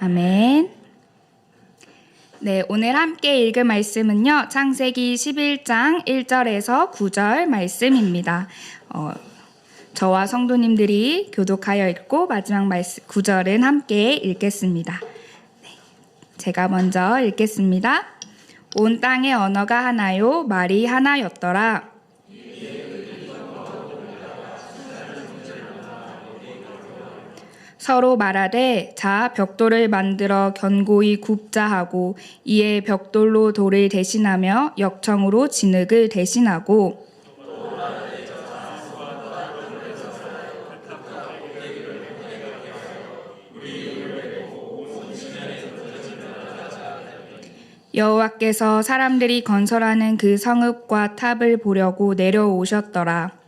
아멘. 네, 오늘 함께 읽을 말씀은요. 창세기 11장 1절에서 9절 말씀입니다. 저와 성도님들이 교독하여 읽고 마지막 말씀 9절은 함께 읽겠습니다. 네, 제가 먼저 읽겠습니다. 온 땅의 언어가 하나요, 말이 하나였더라. 서로 말하되 자 벽돌을 만들어 견고히 굽자 하고 이에 벽돌로 돌을 대신하며 역청으로 진흙을 대신하고 여호와께서 사람들이 건설하는 그 성읍과 탑을 보려고 내려오셨더라.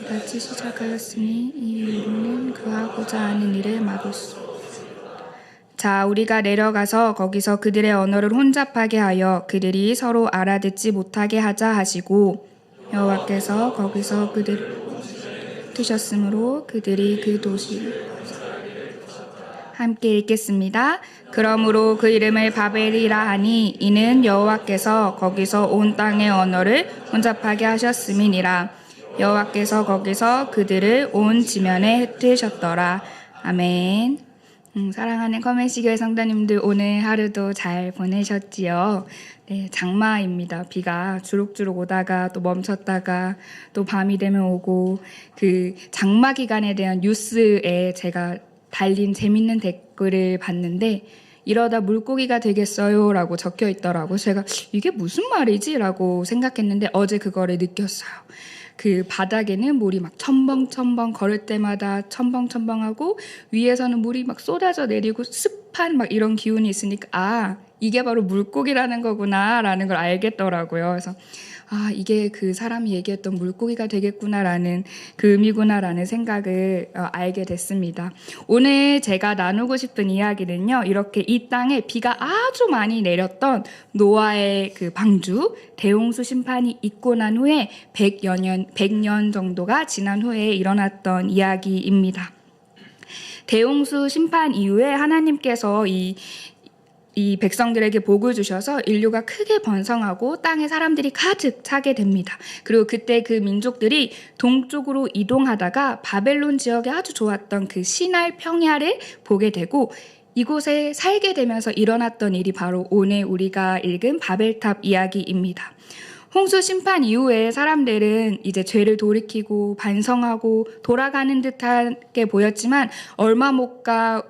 같이 시작하였으니 이 이유는 그하고자 하는 일을 막을 수. 자, 우리가 내려가서 거기서 그들의 언어를 혼잡하게 하여 그들이 서로 알아듣지 못하게 하자 하시고 여호와께서 거기서 그들을 두셨으므로 그들이 그 도시를 함께 읽겠습니다. 그러므로 그 이름을 바벨이라 하니 이는 여호와께서 거기서 온 땅의 언어를 혼잡하게 하셨음이니라. 여호와께서 거기서 그들을 온 지면에 흩으셨더라. 아멘. 사랑하는 커맨시교회 성도님들, 오늘 하루도 잘 보내셨지요? 네, 장마입니다. 비가 주룩주룩 오다가 또 멈췄다가 또 밤이 되면 오고, 그 장마 기간에 대한 뉴스에 제가 달린 재밌는 댓글을 봤는데 이러다 물고기가 되겠어요 라고 적혀 있더라고. 제가 이게 무슨 말이지? 라고 생각했는데 어제 그거를 느꼈어요. 그 바닥에는 물이 막 첨벙첨벙 걸을 때마다 첨벙첨벙하고 위에서는 물이 막 쏟아져 내리고 습한 막 이런 기운이 있으니까 아, 이게 바로 물고기라는 거구나 라는 걸 알겠더라고요. 그래서 아, 이게 그 사람이 얘기했던 물고기가 되겠구나라는 그 의미구나라는 생각을 알게 됐습니다. 오늘 제가 나누고 싶은 이야기는요, 이렇게 이 땅에 비가 아주 많이 내렸던 노아의 그 방주, 대홍수 심판이 있고 난 후에 100년 정도가 지난 후에 일어났던 이야기입니다. 대홍수 심판 이후에 하나님께서 이 백성들에게 복을 주셔서 인류가 크게 번성하고 땅에 사람들이 가득 차게 됩니다. 그리고 그때 그 민족들이 동쪽으로 이동하다가 바벨론 지역에 아주 좋았던 그 시날 평야를 보게 되고 이곳에 살게 되면서 일어났던 일이 바로 오늘 우리가 읽은 바벨탑 이야기입니다. 홍수 심판 이후에 사람들은 이제 죄를 돌이키고 반성하고 돌아가는 듯하게 보였지만 얼마 못 가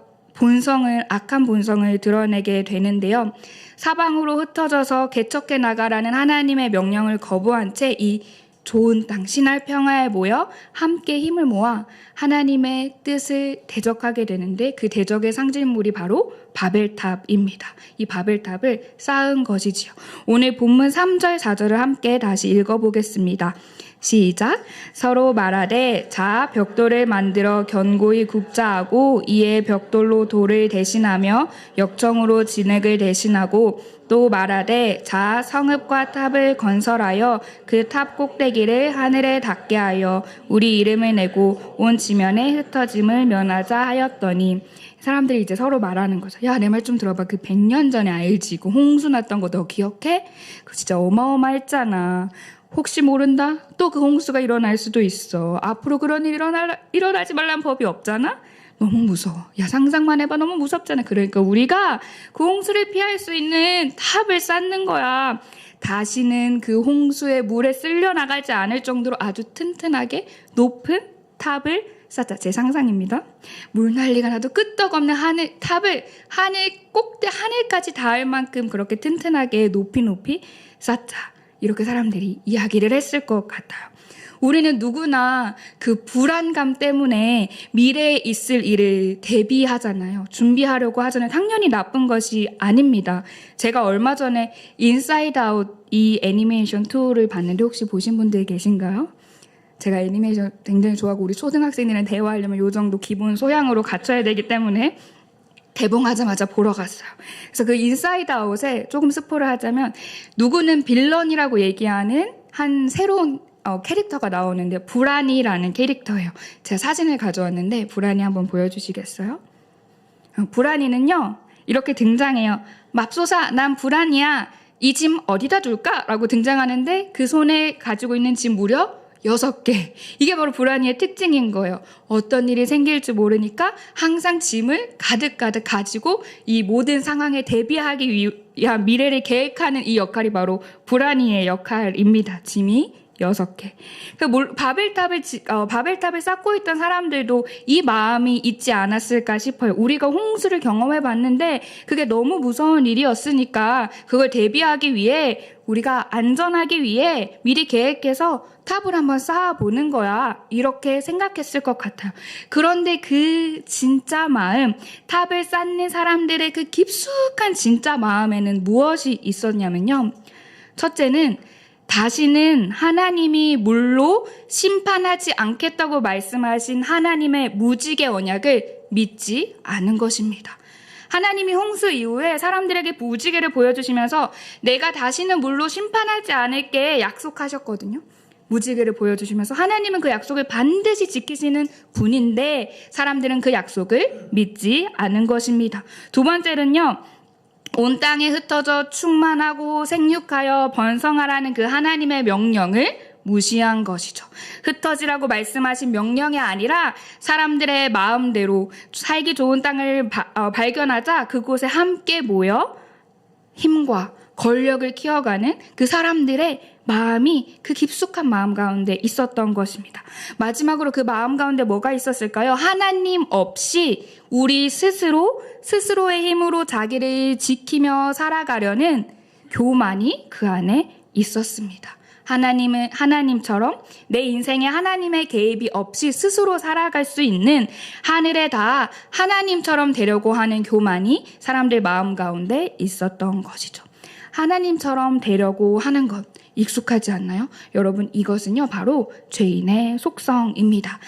악한 본성을 드러내게 되는데요. 사방으로 흩어져서 개척해 나가라는 하나님의 명령을 거부한 채 이 좋은 땅 시날 평화에 모여 함께 힘을 모아 하나님의 뜻을 대적하게 되는데 그 대적의 상징물이 바로 바벨탑입니다. 이 바벨탑을 쌓은 것이지요. 오늘 본문 3절 4절을 함께 다시 읽어보겠습니다. 시작. 서로 말하되 자 벽돌을 만들어 견고히 굽자 하고 이에 벽돌로 돌을 대신하며 역청으로 진흙을 대신하고 또 말하되 자 성읍과 탑을 건설하여 그 탑 꼭대기를 하늘에 닿게 하여 우리 이름을 내고 온 지면에 흩어짐을 면하자 하였더니 사람들이 이제 서로 말하는 거죠. 야, 내 말 좀 들어봐. 그 100년 전에 알지? 그 홍수 났던 거 너 기억해? 그거 진짜 어마어마했잖아. 혹시 모른다? 또 그 홍수가 일어날 수도 있어. 앞으로 그런 일이 일어나지 말란 법이 없잖아? 너무 무서워. 야, 상상만 해봐. 너무 무섭잖아. 그러니까 우리가 그 홍수를 피할 수 있는 탑을 쌓는 거야. 다시는 그 홍수의 물에 쓸려 나가지 않을 정도로 아주 튼튼하게 높은 탑을 쌓자. 제 상상입니다. 물 난리가 나도 끄떡없는 탑을 하늘까지 닿을 만큼 그렇게 튼튼하게 높이 쌓자. 이렇게 사람들이 이야기를 했을 것 같아요. 우리는 누구나 그 불안감 때문에 미래에 있을 일을 대비하잖아요. 준비하려고 하잖아요. 당연히 나쁜 것이 아닙니다. 제가 얼마 전에 인사이드 아웃 이 애니메이션 2를 봤는데 혹시 보신 분들 계신가요? 제가 애니메이션 굉장히 좋아하고 우리 초등학생들이랑 대화하려면 요 정도 기본 소양으로 갖춰야 되기 때문에 개봉하자마자 보러 갔어요. 그래서 그 인사이드 아웃에 조금 스포를 하자면 누구는 빌런이라고 얘기하는 한 새로운 캐릭터가 나오는데 불안이라는 캐릭터예요. 제가 사진을 가져왔는데 불안이 한번 보여주시겠어요? 불안이는요 이렇게 등장해요. 맙소사 난 불안이야. 이 짐 어디다 둘까? 라고 등장하는데 그 손에 가지고 있는 짐 무려 6개. 이게 바로 불안이의 특징인 거예요. 어떤 일이 생길지 모르니까 항상 짐을 가득가득 가지고 이 모든 상황에 대비하기 위한 미래를 계획하는 이 역할이 바로 불안이의 역할입니다. 짐이 6개. 바벨탑을 쌓고 있던 사람들도 이 마음이 있지 않았을까 싶어요. 우리가 홍수를 경험해 봤는데 그게 너무 무서운 일이었으니까 그걸 대비하기 위해 우리가 안전하기 위해 미리 계획해서 탑을 한번 쌓아보는 거야. 이렇게 생각했을 것 같아요. 그런데 그 진짜 마음, 탑을 쌓는 사람들의 그 깊숙한 진짜 마음에는 무엇이 있었냐면요. 첫째는 다시는 하나님이 물로 심판하지 않겠다고 말씀하신 하나님의 무지개 언약을 믿지 않은 것입니다. 하나님이 홍수 이후에 사람들에게 무지개를 보여주시면서 내가 다시는 물로 심판하지 않을게 약속하셨거든요. 무지개를 보여주시면서 하나님은 그 약속을 반드시 지키시는 분인데 사람들은 그 약속을 믿지 않은 것입니다. 두 번째는요. 온 땅에 흩어져 충만하고 생육하여 번성하라는 그 하나님의 명령을 무시한 것이죠. 흩어지라고 말씀하신 명령이 아니라 사람들의 마음대로 살기 좋은 땅을 발견하자 그곳에 함께 모여 힘과 권력을 키워가는 그 사람들의 마음이 그 깊숙한 마음 가운데 있었던 것입니다. 마지막으로 그 마음 가운데 뭐가 있었을까요? 하나님 없이 우리 스스로의 힘으로 자기를 지키며 살아가려는 교만이 그 안에 있었습니다. 하나님처럼 내 인생에 하나님의 개입이 없이 스스로 살아갈 수 있는 하늘에 다 하나님처럼 되려고 하는 교만이 사람들 마음 가운데 있었던 것이죠. 하나님처럼 되려고 하는 것 익숙하지 않나요? 여러분 이것은요 바로 죄인의 속성입니다.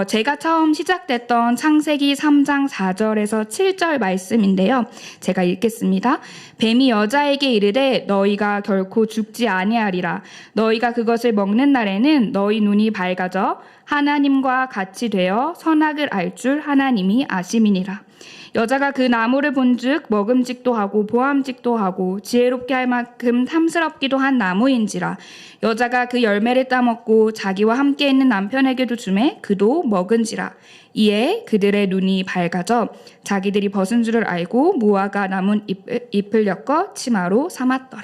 제가 처음 시작됐던 창세기 3장 4절에서 7절 말씀인데요. 제가 읽겠습니다. 뱀이 여자에게 이르되 너희가 결코 죽지 아니하리라. 너희가 그것을 먹는 날에는 너희 눈이 밝아져 하나님과 같이 되어 선악을 알 줄 하나님이 아심이니라. 여자가 그 나무를 본즉 먹음직도 하고 보암직도 하고 지혜롭게 할 만큼 탐스럽기도 한 나무인지라. 여자가 그 열매를 따먹고 자기와 함께 있는 남편에게도 주매 그도 먹은지라. 이에 그들의 눈이 밝아져 자기들이 벗은 줄을 알고 무화과 나무 잎을 엮어 치마로 삼았더라.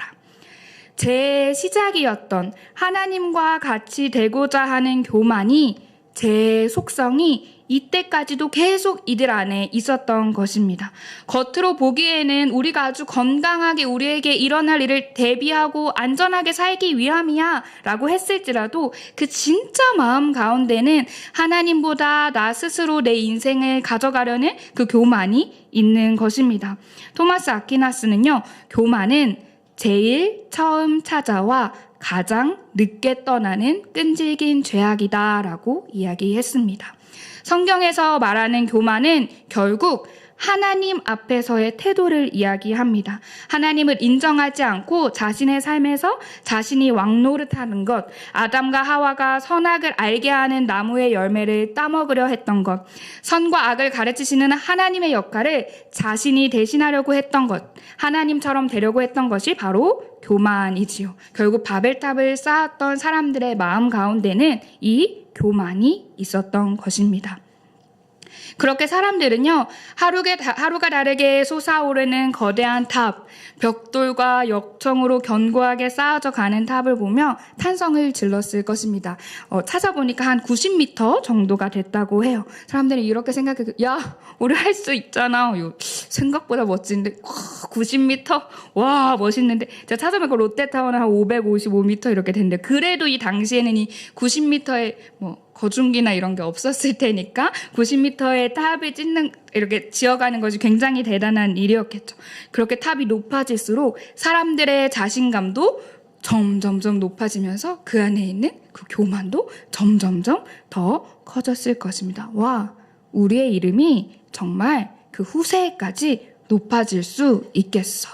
제 시작이었던 하나님과 같이 되고자 하는 교만이 제 속성이 이때까지도 계속 이들 안에 있었던 것입니다. 겉으로 보기에는 우리가 아주 건강하게 우리에게 일어날 일을 대비하고 안전하게 살기 위함이야 라고 했을지라도 그 진짜 마음 가운데는 하나님보다 나 스스로 내 인생을 가져가려는 그 교만이 있는 것입니다. 토마스 아퀴나스는요, 교만은 제일 처음 찾아와 가장 늦게 떠나는 끈질긴 죄악이다 라고 이야기했습니다. 성경에서 말하는 교만은 결국 하나님 앞에서의 태도를 이야기합니다. 하나님을 인정하지 않고 자신의 삶에서 자신이 왕노릇하는 것, 아담과 하와가 선악을 알게 하는 나무의 열매를 따먹으려 했던 것, 선과 악을 가르치시는 하나님의 역할을 자신이 대신하려고 했던 것, 하나님처럼 되려고 했던 것이 바로 교만이지요. 결국 바벨탑을 쌓았던 사람들의 마음 가운데는 이 교만이 있었던 것입니다. 그렇게 사람들은요, 하루가 다르게 솟아오르는 거대한 탑, 벽돌과 역청으로 견고하게 쌓아져 가는 탑을 보며 탄성을 질렀을 것입니다. 찾아보니까 한 90m 정도가 됐다고 해요. 사람들이 이렇게 생각해요. 야, 우리 할 수 있잖아. 생각보다 멋진데, 90m? 와, 멋있는데. 제가 찾아보니까 롯데타워는 한 555m 이렇게 됐는데, 그래도 이 당시에는 이 90m의 거중기나 이런 게 없었을 테니까 90m의 탑을 이렇게 지어가는 것이 굉장히 대단한 일이었겠죠. 그렇게 탑이 높아질수록 사람들의 자신감도 점점점 높아지면서 그 안에 있는 그 교만도 점점점 더 커졌을 것입니다. 와, 우리의 이름이 정말 그 후세까지 높아질 수 있겠어.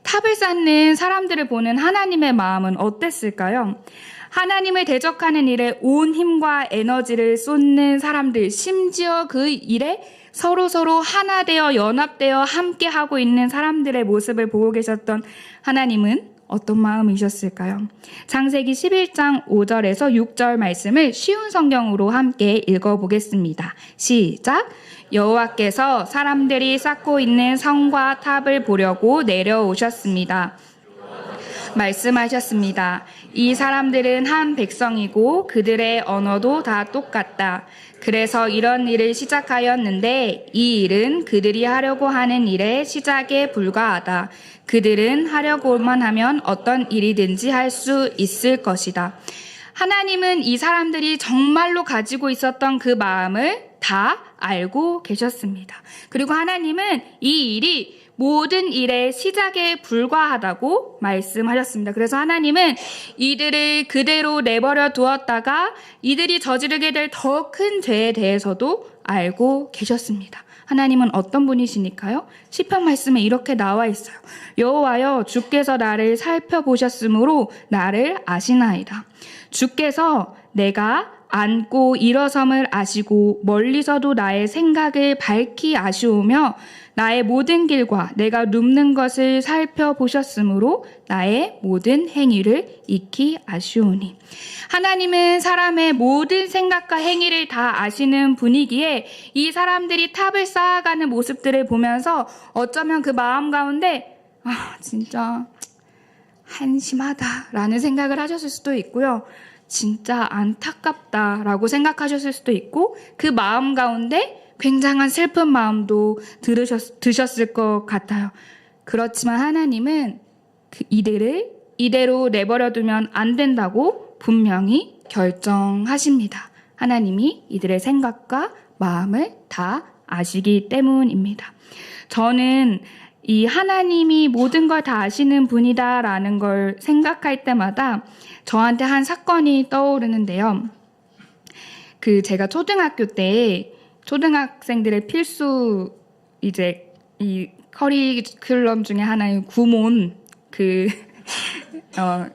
탑을 쌓는 사람들을 보는 하나님의 마음은 어땠을까요? 하나님을 대적하는 일에 온 힘과 에너지를 쏟는 사람들, 심지어 그 일에 서로 하나 되어 연합되어 함께 하고 있는 사람들의 모습을 보고 계셨던 하나님은 어떤 마음이셨을까요? 창세기 11장 5절에서 6절 말씀을 쉬운 성경으로 함께 읽어보겠습니다. 시작! 여호와께서 사람들이 쌓고 있는 성과 탑을 보려고 내려오셨습니다. 말씀하셨습니다. 이 사람들은 한 백성이고 그들의 언어도 다 똑같다. 그래서 이런 일을 시작하였는데 이 일은 그들이 하려고 하는 일의 시작에 불과하다. 그들은 하려고만 하면 어떤 일이든지 할 수 있을 것이다. 하나님은 이 사람들이 정말로 가지고 있었던 그 마음을 다 알고 계셨습니다. 그리고 하나님은 이 일이 모든 일의 시작에 불과하다고 말씀하셨습니다. 그래서 하나님은 이들을 그대로 내버려 두었다가 이들이 저지르게 될 더 큰 죄에 대해서도 알고 계셨습니다. 하나님은 어떤 분이시니까요? 시편 말씀에 이렇게 나와 있어요. 여호와여, 주께서 나를 살펴보셨으므로 나를 아시나이다. 주께서 내가 앉고 일어섬을 아시고 멀리서도 나의 생각을 밝히 아시오며 나의 모든 길과 내가 눕는 것을 살펴보셨으므로 나의 모든 행위를 익히 아시오니. 하나님은 사람의 모든 생각과 행위를 다 아시는 분이기에 이 사람들이 탑을 쌓아가는 모습들을 보면서 어쩌면 그 마음 가운데 진짜 한심하다라는 생각을 하셨을 수도 있고요. 진짜 안타깝다라고 생각하셨을 수도 있고 그 마음 가운데 굉장한 슬픈 마음도 드셨을 것 같아요. 그렇지만 하나님은 이들을 이대로 내버려두면 안 된다고 분명히 결정하십니다. 하나님이 이들의 생각과 마음을 다 아시기 때문입니다. 저는 이 하나님이 모든 걸 다 아시는 분이다라는 걸 생각할 때마다 저한테 한 사건이 떠오르는데요. 제가 초등학교 때 초등학생들의 필수 이제 이 커리큘럼 중에 하나인 구몬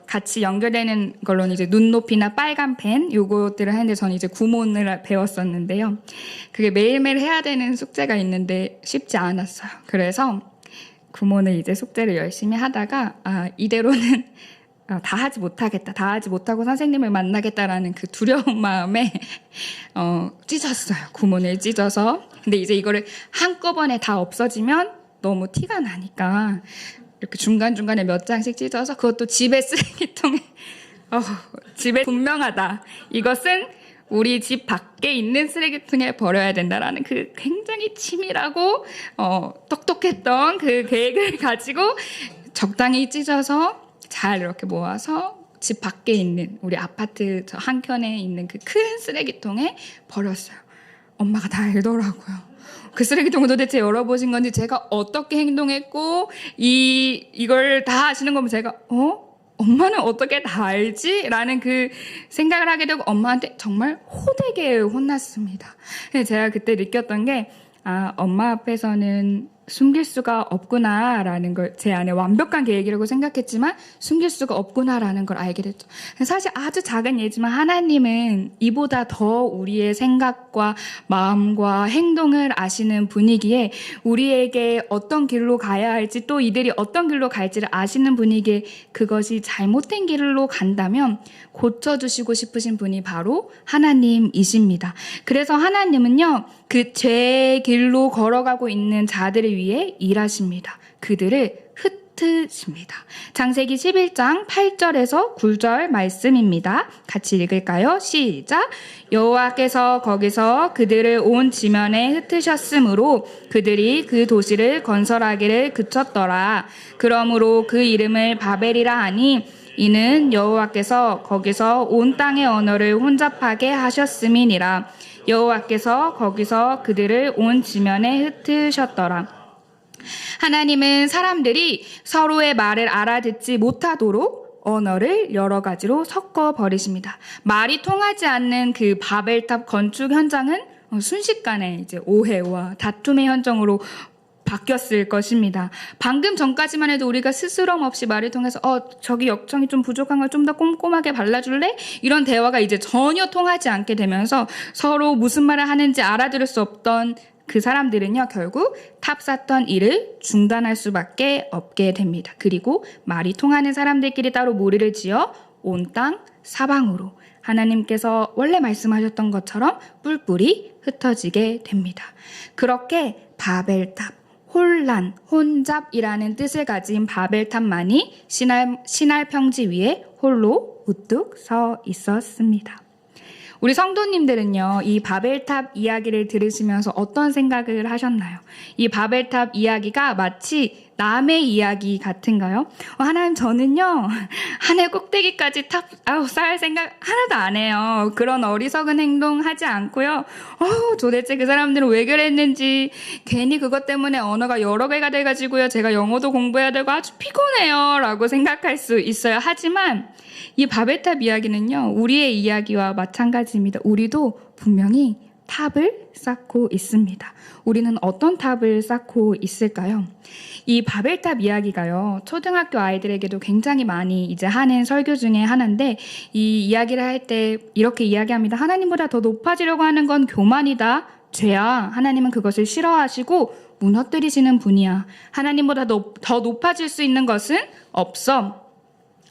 같이 연결되는 걸로는 이제 눈높이나 빨간 펜 요것들을 하는데 저는 이제 구몬을 배웠었는데요. 그게 매일매일 해야 되는 숙제가 있는데 쉽지 않았어요. 그래서 구몬을 이제 숙제를 열심히 하다가 이대로는 다 하지 못하겠다. 다 하지 못하고 선생님을 만나겠다라는 그 두려운 마음에 찢었어요. 구몬을 찢어서. 근데 이제 이거를 한꺼번에 다 없어지면 너무 티가 나니까 이렇게 중간중간에 몇 장씩 찢어서 그것도 집에 쓰레기통에 집에 분명하다. 이것은 우리 집 밖에 있는 쓰레기통에 버려야 된다라는 그 굉장히 치밀하고 똑똑했던 그 계획을 가지고 적당히 찢어서 잘 이렇게 모아서 집 밖에 있는 우리 아파트 저 한켠에 있는 그 큰 쓰레기통에 버렸어요. 엄마가 다 알더라고요. 그 쓰레기통을 도대체 열어보신 건지 제가 어떻게 행동했고 이걸 다 아시는 거면 제가 엄마는 어떻게 다 알지? 라는 그 생각을 하게 되고 엄마한테 정말 호되게 혼났습니다. 제가 그때 느꼈던 게 엄마 앞에서는 숨길 수가 없구나라는 걸 제 안에 완벽한 계획이라고 생각했지만 숨길 수가 없구나라는 걸 알게 됐죠. 사실 아주 작은 예지만 하나님은 이보다 더 우리의 생각과 마음과 행동을 아시는 분이기에 우리에게 어떤 길로 가야 할지 또 이들이 어떤 길로 갈지를 아시는 분이기에 그것이 잘못된 길로 간다면 고쳐주시고 싶으신 분이 바로 하나님이십니다. 그래서 하나님은요, 그 죄의 길로 걸어가고 있는 자들을 위해 일하십니다. 그들을 흩으십니다. 창세기 11장 8절에서 9절 말씀입니다. 같이 읽을까요? 시작! 여호와께서 거기서 그들을 온 지면에 흩으셨으므로 그들이 그 도시를 건설하기를 그쳤더라. 그러므로 그 이름을 바벨이라 하니 이는 여호와께서 거기서 온 땅의 언어를 혼잡하게 하셨음이니라. 여호와께서 거기서 그들을 온 지면에 흩으셨더라. 하나님은 사람들이 서로의 말을 알아듣지 못하도록 언어를 여러 가지로 섞어 버리십니다. 말이 통하지 않는 그 바벨탑 건축 현장은 순식간에 이제 오해와 다툼의 현장으로 바뀌었을 것입니다. 방금 전까지만 해도 우리가 스스럼 없이 말을 통해서 저기 역정이 좀 부족한 걸 좀 더 꼼꼼하게 발라줄래? 이런 대화가 이제 전혀 통하지 않게 되면서 서로 무슨 말을 하는지 알아들을 수 없던 그 사람들은요, 결국 탑 쌓던 일을 중단할 수밖에 없게 됩니다. 그리고 말이 통하는 사람들끼리 따로 무리를 지어 온 땅 사방으로 하나님께서 원래 말씀하셨던 것처럼 뿔뿔이 흩어지게 됩니다. 그렇게 바벨탑, 혼란, 혼잡이라는 뜻을 가진 바벨탑만이 시날 평지 위에 홀로 우뚝 서 있었습니다. 우리 성도님들은요, 이 바벨탑 이야기를 들으시면서 어떤 생각을 하셨나요? 이 바벨탑 이야기가 마치 남의 이야기 같은가요? 하나님, 저는요, 하늘 꼭대기까지 쌓을 생각 하나도 안 해요. 그런 어리석은 행동 하지 않고요. 도대체 그 사람들은 왜 그랬는지, 괜히 그것 때문에 언어가 여러 개가 돼가지고요, 제가 영어도 공부해야 되고 아주 피곤해요. 라고 생각할 수 있어요. 하지만, 이 바벨탑 이야기는요, 우리의 이야기와 마찬가지입니다. 우리도 분명히 탑을 쌓고 있습니다. 우리는 어떤 탑을 쌓고 있을까요? 이 바벨탑 이야기가요, 초등학교 아이들에게도 굉장히 많이 이제 하는 설교 중에 하나인데, 이 이야기를 할 때 이렇게 이야기합니다. 하나님보다 더 높아지려고 하는 건 교만이다. 죄야. 하나님은 그것을 싫어하시고 무너뜨리시는 분이야. 하나님보다 더 높아질 수 있는 것은 없어.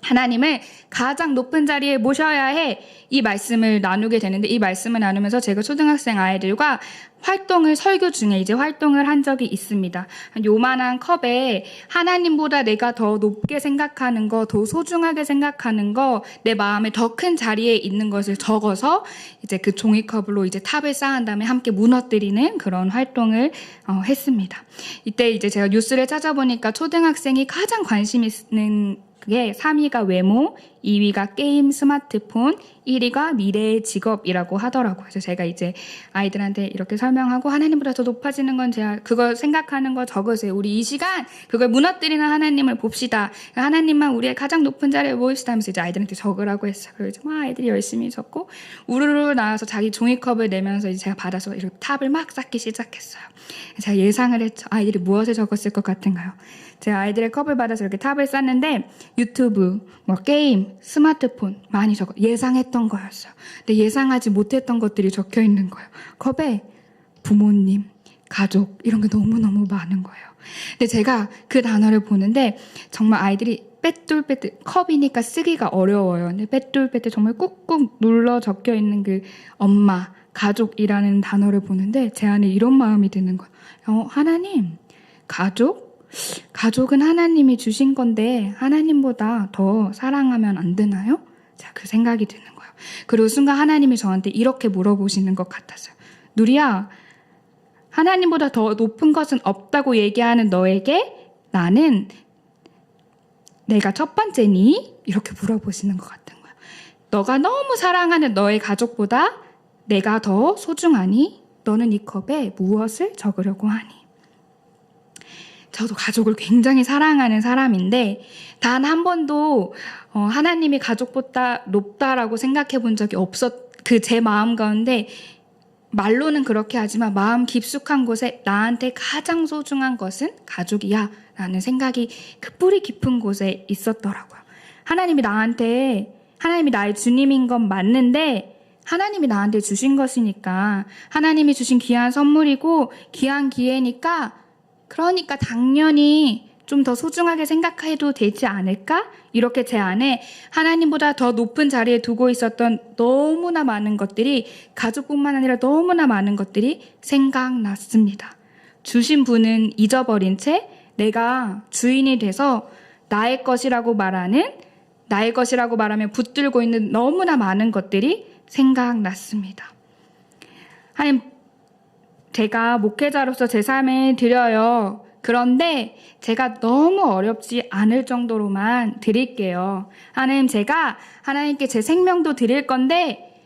하나님을 가장 높은 자리에 모셔야 해. 이 말씀을 나누게 되는데, 이 말씀을 나누면서 제가 초등학생 아이들과 설교 중에 이제 활동을 한 적이 있습니다. 요만한 컵에 하나님보다 내가 더 높게 생각하는 거, 더 소중하게 생각하는 거, 내 마음에 더 큰 자리에 있는 것을 적어서 이제 그 종이컵으로 이제 탑을 쌓은 다음에 함께 무너뜨리는 그런 활동을 했습니다. 이때 이제 제가 뉴스를 찾아보니까 초등학생이 가장 관심 있는 그게 3위가 외모, 2위가 게임, 스마트폰, 1위가 미래의 직업이라고 하더라고요. 그래서 제가 이제 아이들한테 이렇게 설명하고, 하나님보다 더 높아지는 건 제가 그거 생각하는 거 적으세요. 우리 이 시간 그걸 무너뜨리는 하나님을 봅시다. 하나님만 우리의 가장 높은 자리에 모읍시다 하면서 이제 아이들한테 적으라고 했어요. 그래서 이제 아이들이 열심히 적고 우르르 나와서 자기 종이컵을 내면서 이제 제가 받아서 이렇게 탑을 막 쌓기 시작했어요. 제가 예상을 했죠. 아이들이 무엇을 적었을 것 같은가요? 제가 아이들의 컵을 받아서 이렇게 탑을 쌓는데 유튜브, 게임, 스마트폰 많이 예상했던 거였어요. 근데 예상하지 못했던 것들이 적혀 있는 거예요. 컵에 부모님, 가족 이런 게 너무너무 많은 거예요. 근데 제가 그 단어를 보는데 정말 아이들이 빼뚤빼뚤, 컵이니까 쓰기가 어려워요. 근데 빼뚤빼뚤 정말 꾹꾹 눌러 적혀 있는 그 엄마, 가족이라는 단어를 보는데 제 안에 이런 마음이 드는 거예요. 하나님, 가족은 하나님이 주신 건데 하나님보다 더 사랑하면 안 되나요? 자, 그 생각이 드는 거예요. 그리고 순간 하나님이 저한테 이렇게 물어보시는 것 같았어요. 누리야, 하나님보다 더 높은 것은 없다고 얘기하는 너에게 나는 내가 첫 번째니? 이렇게 물어보시는 것 같은 거예요. 너가 너무 사랑하는 너의 가족보다 내가 더 소중하니? 너는 이 컵에 무엇을 적으려고 하니? 저도 가족을 굉장히 사랑하는 사람인데 단 한 번도 하나님이 가족보다 높다라고 생각해 본 적이 제 마음 가운데 말로는 그렇게 하지만 마음 깊숙한 곳에 나한테 가장 소중한 것은 가족이야 라는 생각이 그 뿌리 깊은 곳에 있었더라고요. 하나님이 나의 주님인 건 맞는데 하나님이 나한테 주신 것이니까, 하나님이 주신 귀한 선물이고 귀한 기회니까, 그러니까 당연히 좀 더 소중하게 생각해도 되지 않을까? 이렇게 제 안에 하나님보다 더 높은 자리에 두고 있었던 너무나 많은 것들이, 가족뿐만 아니라 너무나 많은 것들이 생각났습니다. 주신 분은 잊어버린 채 내가 주인이 돼서 나의 것이라고 말하면 붙들고 있는 너무나 많은 것들이 생각났습니다. 하나님, 제가 목회자로서 제 삶을 드려요. 그런데 제가 너무 어렵지 않을 정도로만 드릴게요. 하나님, 제가 하나님께 제 생명도 드릴 건데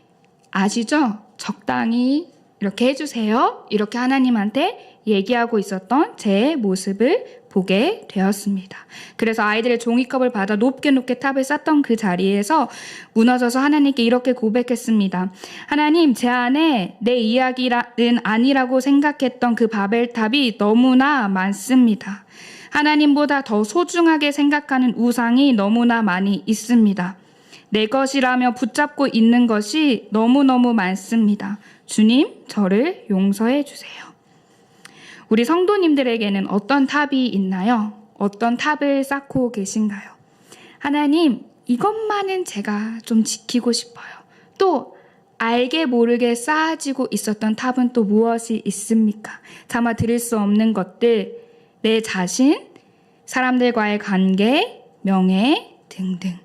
아시죠? 적당히 이렇게 해주세요. 이렇게 하나님한테 얘기하고 있었던 제 모습을 보게 되었습니다. 그래서 아이들의 종이컵을 받아 높게 탑을 쌓던 그 자리에서 무너져서 하나님께 이렇게 고백했습니다. 하나님, 제 안에 내 이야기는 아니라고 생각했던 그 바벨탑이 너무나 많습니다. 하나님보다 더 소중하게 생각하는 우상이 너무나 많이 있습니다. 내 것이라며 붙잡고 있는 것이 너무너무 많습니다. 주님, 저를 용서해 주세요. 우리 성도님들에게는 어떤 탑이 있나요? 어떤 탑을 쌓고 계신가요? 하나님, 이것만은 제가 좀 지키고 싶어요. 또 알게 모르게 쌓아지고 있었던 탑은 또 무엇이 있습니까? 차마 들을 수 없는 것들, 내 자신, 사람들과의 관계, 명예 등등.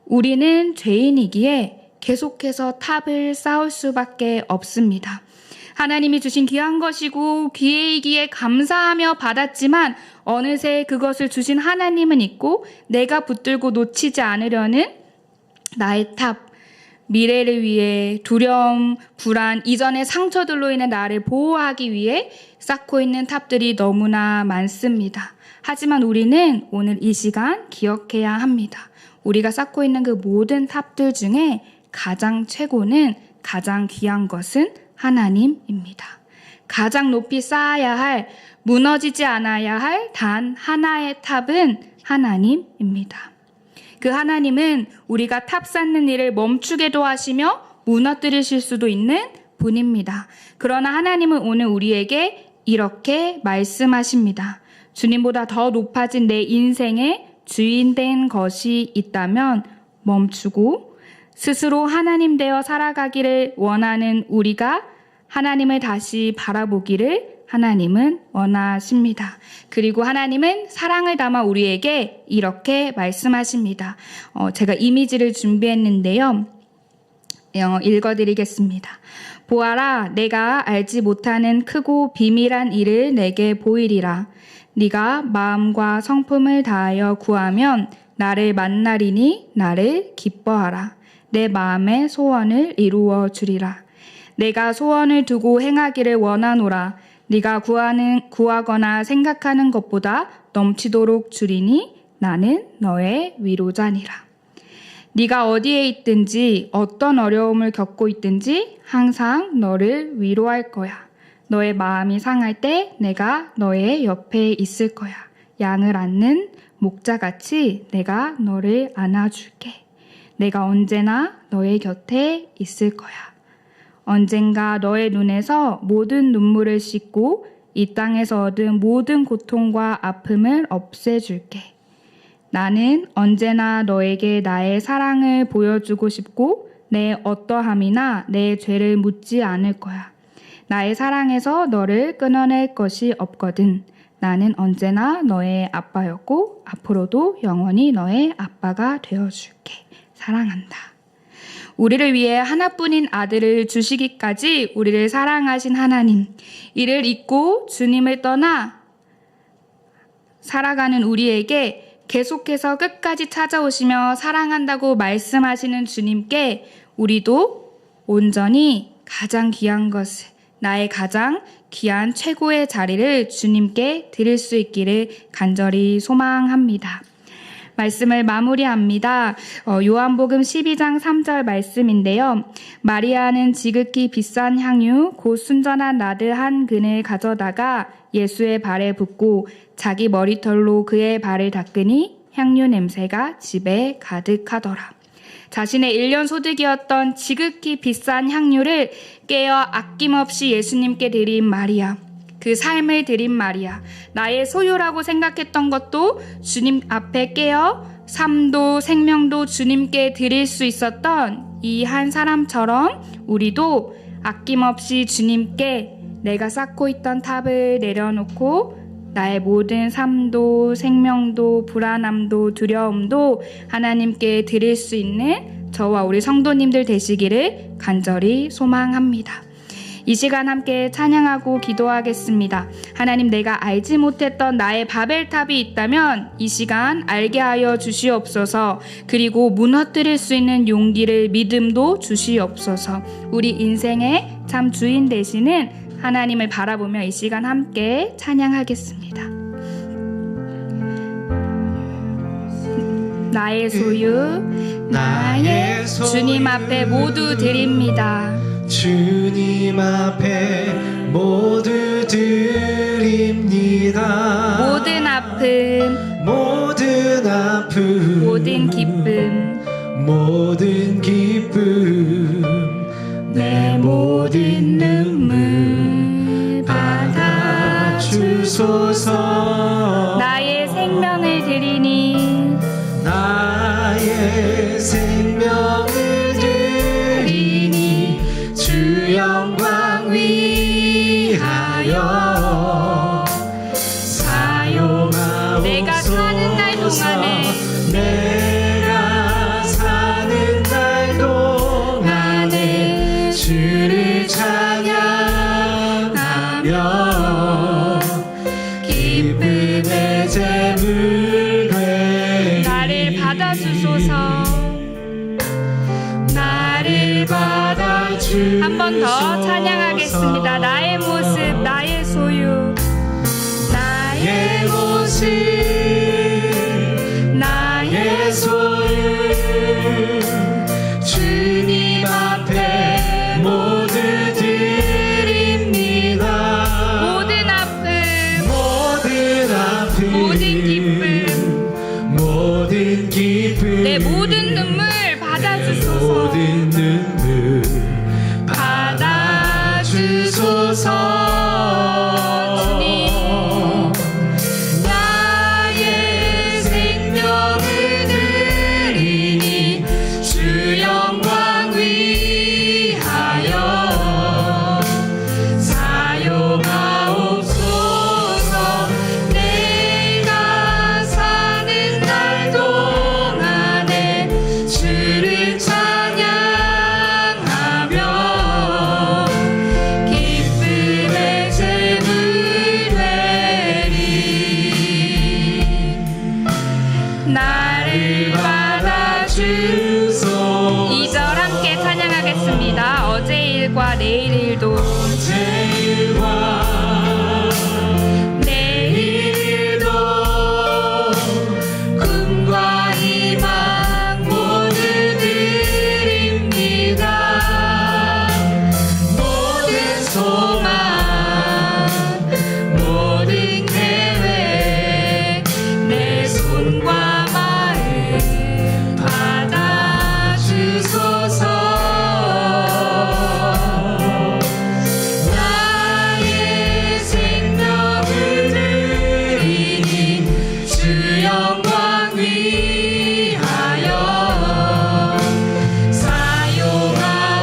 우리는 죄인이기에 계속해서 탑을 쌓을 수밖에 없습니다. 하나님이 주신 귀한 것이고 기회이기에 감사하며 받았지만 어느새 그것을 주신 하나님은 있고 내가 붙들고 놓치지 않으려는 나의 탑, 미래를 위해 두려움, 불안, 이전의 상처들로 인해 나를 보호하기 위해 쌓고 있는 탑들이 너무나 많습니다. 하지만 우리는 오늘 이 시간 기억해야 합니다. 우리가 쌓고 있는 그 모든 탑들 중에 가장 최고는, 가장 귀한 것은 하나님입니다. 가장 높이 쌓아야 할, 무너지지 않아야 할 단 하나의 탑은 하나님입니다. 그 하나님은 우리가 탑 쌓는 일을 멈추게도 하시며 무너뜨리실 수도 있는 분입니다. 그러나 하나님은 오늘 우리에게 이렇게 말씀하십니다. 주님보다 더 높아진 내 인생의 주인된 것이 있다면 멈추고 스스로 하나님 되어 살아가기를 원하는 우리가 하나님을 다시 바라보기를 하나님은 원하십니다. 그리고 하나님은 사랑을 담아 우리에게 이렇게 말씀하십니다. 제가 이미지를 준비했는데요. 읽어드리겠습니다. 보아라, 내가 알지 못하는 크고 비밀한 일을 내게 보이리라. 네가 마음과 성품을 다하여 구하면 나를 만나리니 나를 기뻐하라. 내 마음의 소원을 이루어 주리라. 내가 소원을 두고 행하기를 원하노라. 네가 구하거나 생각하는 것보다 넘치도록 주리니 나는 너의 위로자니라. 네가 어디에 있든지 어떤 어려움을 겪고 있든지 항상 너를 위로할 거야. 너의 마음이 상할 때 내가 너의 옆에 있을 거야. 양을 안는 목자같이 내가 너를 안아줄게. 내가 언제나 너의 곁에 있을 거야. 언젠가 너의 눈에서 모든 눈물을 씻고 이 땅에서 얻은 모든 고통과 아픔을 없애줄게. 나는 언제나 너에게 나의 사랑을 보여주고 싶고 내 어떠함이나 내 죄를 묻지 않을 거야. 나의 사랑에서 너를 끊어낼 것이 없거든. 나는 언제나 너의 아빠였고 앞으로도 영원히 너의 아빠가 되어줄게. 사랑한다. 우리를 위해 하나뿐인 아들을 주시기까지 우리를 사랑하신 하나님, 이를 잊고 주님을 떠나 살아가는 우리에게 계속해서 끝까지 찾아오시며 사랑한다고 말씀하시는 주님께 우리도 온전히 가장 귀한 것을, 나의 가장 귀한 최고의 자리를 주님께 드릴 수 있기를 간절히 소망합니다. 말씀을 마무리합니다. 요한복음 12장 3절 말씀인데요. 마리아는 지극히 비싼 향유 곧 순전한 나드 한 근을 가져다가 예수의 발에 붓고 자기 머리털로 그의 발을 닦으니 향유 냄새가 집에 가득하더라. 자신의 1년 소득이었던 지극히 비싼 향유를 깨어 아낌없이 예수님께 드린 마리아. 그 삶을 드린 마리아. 나의 소유라고 생각했던 것도 주님 앞에 깨어 삶도 생명도 주님께 드릴 수 있었던 이 한 사람처럼 우리도 아낌없이 주님께 내가 쌓고 있던 탑을 내려놓고 나의 모든 삶도 생명도 불안함도 두려움도 하나님께 드릴 수 있는 저와 우리 성도님들 되시기를 간절히 소망합니다. 이 시간 함께 찬양하고 기도하겠습니다. 하나님, 내가 알지 못했던 나의 바벨탑이 있다면 이 시간 알게 하여 주시옵소서. 그리고 무너뜨릴 수 있는 용기를, 믿음도 주시옵소서. 우리 인생의 참 주인 되시는 하나님을 바라보며 이 시간 함께 찬양하겠습니다. 나의 소유, 나의 주님 앞에 모두 드립니다. 주님 앞에 모두 드립니다. 모든 아픔, 모든 기쁨, 모든 기쁨, 내 모든 눈물 받아주소서. 나의 생명을 드리니, 나의 생명을 드리니 주 영광 위하여 사용하옵소서. 내가 사는 날 동안에, 내가 사는 날 동안에 주를 찬양하며 기쁨의 제물 되리. 나를 받아주소서. 나를 받아주소서. 한 번 더 찬양하겠습니다. 나의 모습, 나의 소유, 나의 모습, 나의 소유, 주님 앞에 모두 드립니다. 모든 아픔, 모든 기쁨, 모든 기쁨, 내 모든 눈물 받아주소서. 모든 눈물 받아주소서. 주님, 나의 생명을 드리니 주 영광 위하여 사용하옵소서. 내가 사는 날 동안에 주를 찬양하며 기쁨의 제물 되리. 나를 받아주소서. 2절 함께 찬양하겠습니다. 어제 일과 내일 일도, 내일도 꿈과 희망 모두 드립니다. 모든 소망, 모든 계획, 내 손과 마음 받아주소서. 나의 생명을 드리니 주 영광 위하여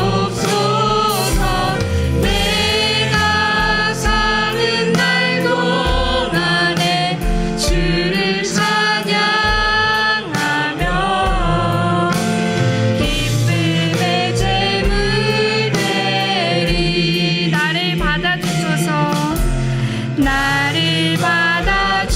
사용하옵소서. 내가 사는 날 동안에 주를 찬양하며 기쁨의 제물 되리. 나를 받아주소서. 나를 받아주소서.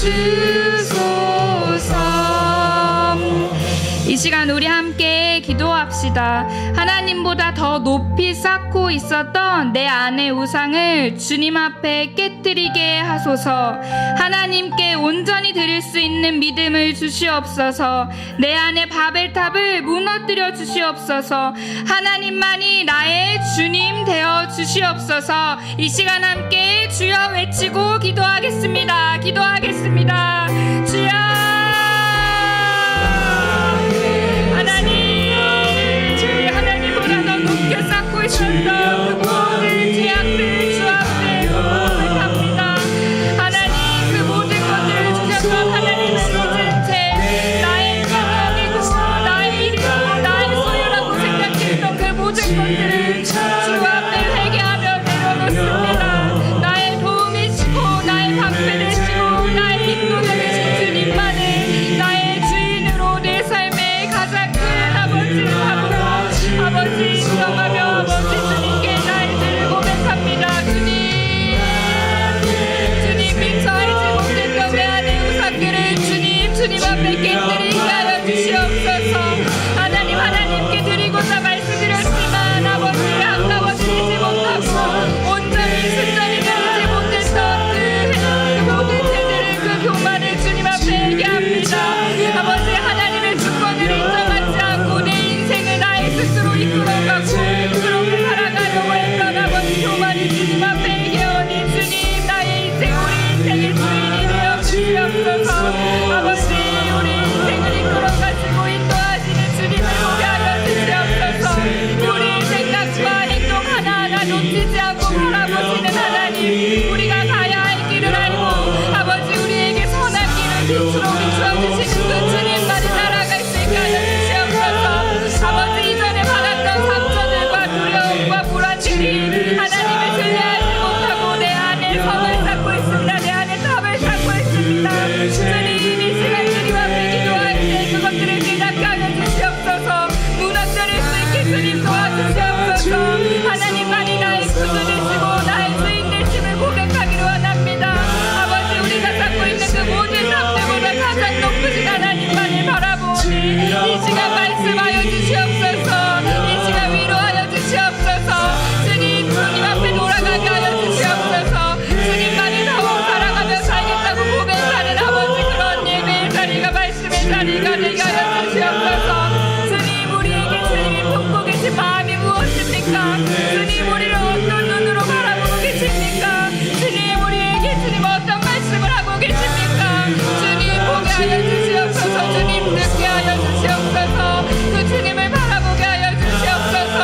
이 시간 우리 함께 기도합시다. 하나님보다 더 높이 쌓고 있었던 내 안의 우상을 주님 앞에 깨뜨리게 하소서. 하나님께 온전히 드릴 수 있는 믿음을 주시옵소서. 내 안의 바벨탑을 무너뜨려 주시옵소서. 하나님만이 나의 주님 되어 주시옵소서. 이 시간 함께 주여 외치고 기도하겠습니다. 기도하겠습니다. 주여, 하나님보다 더 높게 쌓고 있었던 그 모든 죄악들 주 앞에 고백합니다. 하나님, 그 모든 것들을 주셔서 하나님을 믿은 채 나의 생명이고 나의 일이고 나의 소유라고 생각했던 그 모든 것들을 주 앞에 회개하며 내려놓습니다. 나의 도움이시고 나의 방패 되시고 나의 힘도 되신 주님만을 나의 주인으로 내 삶의 가장 큰 아버지를 하고 아버지 인정하며 아버지 주님께 우리가 가야 할 길을 알고 아버지 우리에게 선한 길을 빛으로 비추어주시는 그 주님만이 날아갈 수 있게 하여 주시옵소서. 아버지 이전에 받았던 상처들과 두려움과 불안들이 하나님을 신뢰하지 못하고 내 안에 성을 쌓고 있습니다. 내 안에 탑을 쌓고 있습니다. 주님 이 시간 주님 앞에 기도할 때 그것들을 깨닫게 하여 주시옵소서. 무너뜨릴 수 있게 주님 도와주시옵소서. 하나님만이 나의 구주되시고 나의 주인 되심을 고백하기를 원합니다. 아버지 우리가 쌓고 있는 그 모든 탑들보다 가장 높으신 하나님만을 바라보니 이 시간 말씀하여 주시옵소서. 이 시간 위로하여 주시옵소서. 주님 앞에 돌아가게 하여 주시옵소서. 주님만을 더욱 살아가며 살겠다고 고백하는 아버지 그런 예배의 자리가 말씀의 자리가 되게 하여 주시옵소서. 주님 우리에게 주님이 품고 계신 마음이 무엇입니까? 주님 우리를 어떤 눈으로 바라보고 계십니까? 주님 우리에게 주님 어떤 말씀을 하고 계십니까? 주님 보게 하여 주시옵소서. 주님 듣게 하여 주시옵소서. 그 주님을 바라보게 하여 주시옵소서.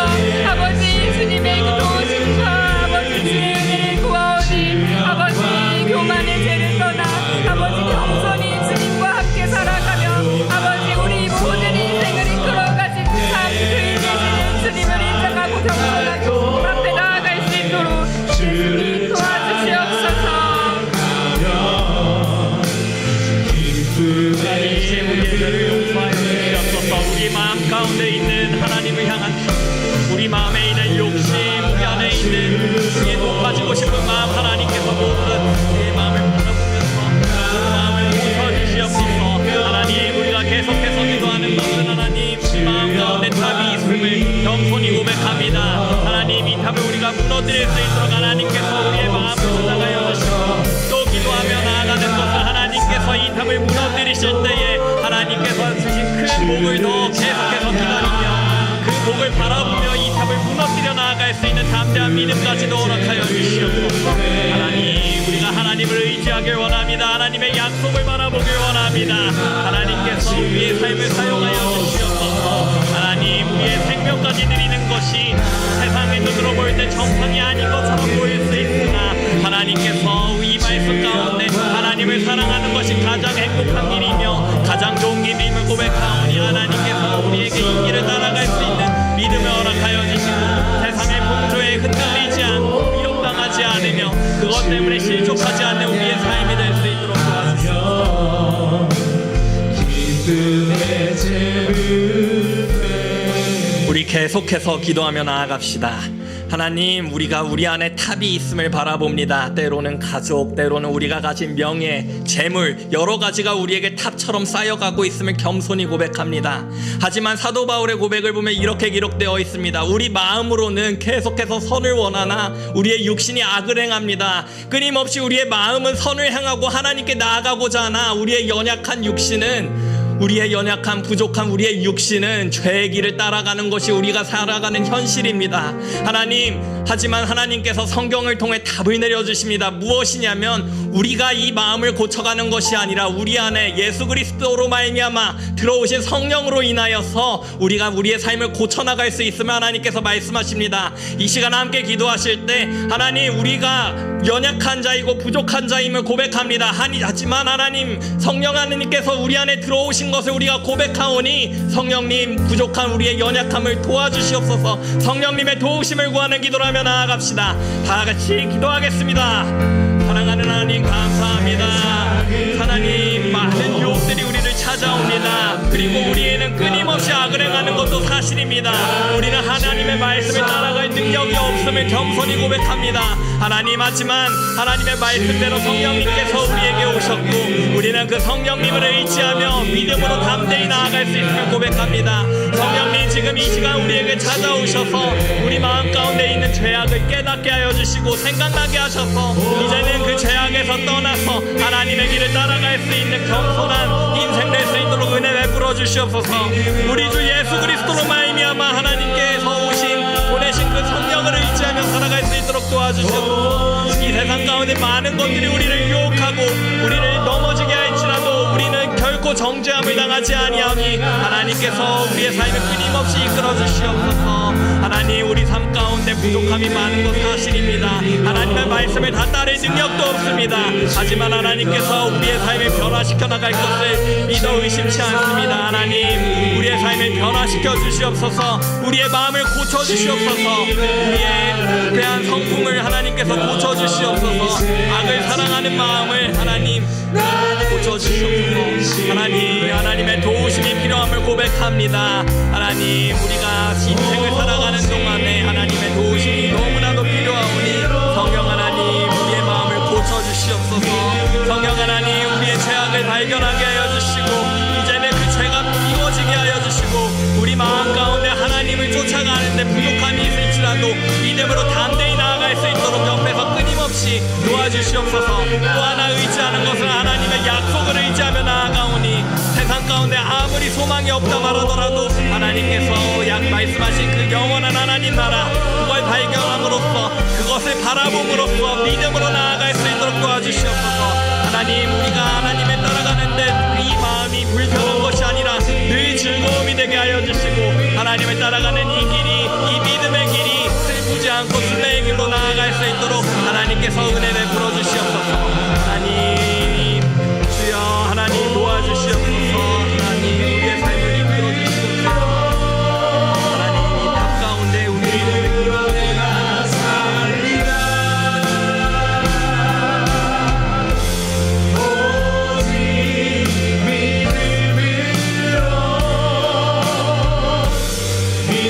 아버지 주님의 그 도우심과 아버지 주의 은혜를 구하오니 아버지 교만의 죄를 떠나 아버지 겸손히 주님과 함께 살아가며 아버지 우리 모든 인생을 이끌어가신 참 주인 되시는 주님을 인정하고 겸손하게 주님 앞에 나아갈 수 있도록 주님 도와주시옵소서. 이제 우리의 죄를 용서하여 주시옵소서. 우리 마음 가운데 있는 하나님을 향한 우리 마음에 있는 욕심, 우리 안에 있는 주의 높아지고 싶은 마음 하나님께서 모든 내 마음을 바라보면서 그 마음을 고쳐주시옵소서. 하나님 우리가 계속해서 기도하는 것은 하나님 마음 가운데 탑이 있음을 겸손히 고백합니다. 하나님 이 탑을 우리가 무너뜨릴 수 있도록 하나님께서 우리의 마음을 찾아가여 주시고 또 기도하며 나아가는 것은 하나님께서 이 탑을 무너뜨리실 때에 하나님께서 주신 큰 복을 더 계속해서 기다리며 그 복을 바라보며 이 탑을 무너뜨려 나아갈 수 있는 담대한 믿음까지도 허락하여 주시옵소서. 하나님 우리가 하나님을 의지하길 원합니다. 하나님의 약속을 바라보길 원합니다. 하나님께서 우리의 삶을 사용하여 주시옵소서. 하나님 우리의 생명까지 드리는 것이 세상의 눈으로 볼 때 정상이 아닌 것처럼 보일 수 있으나 하나님께서 이 말씀 가운데 하나님을 사랑하는 것이 가장 행복한 길이며 가장 좋은 길임을 고백하오니 하나님께서 우리에게 이 길을 따라갈 수 있는 믿음을 허락하여 주시고 세상의 풍조에 흔들리지 않고 미혹당하지 않으며 그것 때문에 실족하지 않는 우리의 삶이 될 수 있도록 도와주시옵소서. 우리 계속해서 기도하며 나아갑시다. 하나님 우리가 우리 안에 탑이 있음을 바라봅니다. 때로는 가족, 때로는 우리가 가진 명예, 재물 여러 가지가 우리에게 탑처럼 쌓여가고 있음을 겸손히 고백합니다. 하지만 사도 바울의 고백을 보면 이렇게 기록되어 있습니다. 우리 마음으로는 계속해서 선을 원하나 우리의 육신이 악을 행합니다. 끊임없이 우리의 마음은 선을 행하고 하나님께 나아가고자 하나 우리의 연약한 육신은 우리의 연약한 부족한 우리의 육신은 죄의 길을 따라가는 것이 우리가 살아가는 현실입니다. 하나님 하지만 하나님께서 성경을 통해 답을 내려주십니다. 무엇이냐면 우리가 이 마음을 고쳐가는 것이 아니라 우리 안에 예수 그리스도로 말미암아 들어오신 성령으로 인하여서 우리가 우리의 삶을 고쳐나갈 수 있으면 하나님께서 말씀하십니다. 이 시간 함께 기도하실 때 하나님 우리가 연약한 자이고 부족한 자임을 고백합니다. 하지만 하나님 성령 하나님께서 우리 안에 들어오신 것을 우리가 고백하오니 성령님 부족한 우리의 연약함을 도와주시옵소서. 성령님의 도우심을 구하는 기도라며 나아갑시다. 다 같이 기도하겠습니다. 사랑하는 하나님 감사합니다. 하나님 많은 유혹들이 우리를 찾아옵니다. 그리고 우리에는 끊임없이 악을 행하는 것도 사실입니다. 우리는 하나님의 말씀을 따라갈 능력이 없음을 겸손히 고백합니다. 하나님 하지만 하나님의 말씀대로 성령님께서 우리에게 오셨고 우리는 그 성령님을 의지하며 믿음으로 담대히 나아갈 수 있음을 고백합니다. 성령님 지금 이 시간 우리에게 찾아오셔서 우리 마음 가운데 있는 죄악을 깨닫게 하여 주시고 생각나게 하셔서 이제는 그 죄악에서 떠나서 하나님의 길을 따라갈 수 있는 겸손한 인생 될 수 있도록 은혜 베풀어 주시옵소서. 우리 주 예수 그리스도로 말미암아 하나님께서 보내신 그 성령을 의지하며 살아갈 수 있도록 도와주시옵소서. 이 세상 가운데 많은 것들이 우리를 유혹하고 우리를 넘어지게 할지라도 우리는 결코 정죄함을 당하지 아니하니 하나님께서 우리의 삶을 끊임없이 이끌어 주시옵소서. 하나님 우리 삶 가운데 부족함이 많은 것 사실입니다. 하나님의 말씀을 다 따를 능력도 없습니다. 하지만 하나님께서 우리의 삶을 변화시켜 나갈 것을 믿어 의심치 않습니다. 하나님 우리의 삶을 변화시켜 주시옵소서. 우리의 마음을 고쳐 주시옵소서. 우리의 대한 성품을 하나님께서 고쳐 주시옵소서. 악을 사랑하는 마음을 하나님 고쳐 주시옵소서. 하나님의 도우심이 필요함을 고백합니다. 하나님 우리가 인생을 살아가는 동안에 하나님의 도우심이 너무나도 필요하오니 성령 하나님 우리의 마음을 고쳐 주시옵소서. 성령 하나님 우리의 죄악을 발견하게 하여 주시고 이제는 그 죄가 미워지게 하여 주시고 우리 마음 가운데 하나님을 쫓아가는데 부족함이 있을지라도 믿음으로 담대히 나아갈 수 있도록 옆에서 끊임없이 도와주시옵소서. 또 하나 의지하는 것은 하나님의 약속을 의지하며 나아가오니 세상 가운데 아무리 소망이 없다 말하더라도 하나님께서 말씀하신 그 영원한 하나님 나라 그걸 발견함으로써 그것을 바라봄으로써 믿음으로 나아갈 수 있도록 도와주시옵소서. 하나님 우리가 하나님에 따라가는데 이 마음이 불편한 것이 아니라 늘 즐거움이 되게 하여 주시고 하나님을 따라가는 이 길이 이 믿음의 길이 슬프지 않고 순례의 길로 나아갈 수 있도록 하나님께서 은혜를 풀어주시옵소서. 하나님 주여 하나님 도와주시옵소서. 하나님 우리의 삶을 이끌어 주시옵소서. 하나님 이 답 가운데 우리를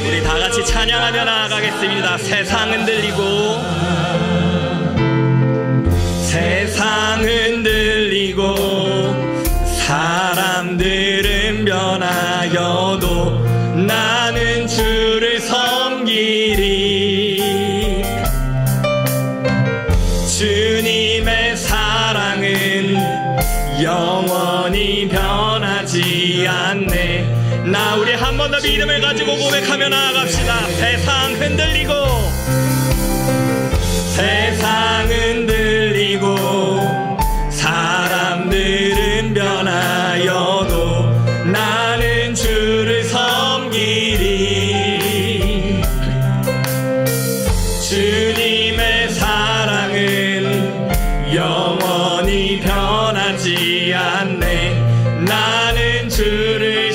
우리 다 같이 찬양하며 나아가겠습니다. 세상 흔들리고 세상 흔들리고 사람들은 변하여도 나는 주를 섬기리. 주님의 사랑은 영원히 변하지 않네. 나 우리 한 번 더 믿음을 가지고 고백하며 나아갑시다. 세상 흔들리고 세상 흔들리고 사람들은 변하여도 나는 주를 섬기리. 주님의 사랑은 영원히 변하지 않네. 나는 주를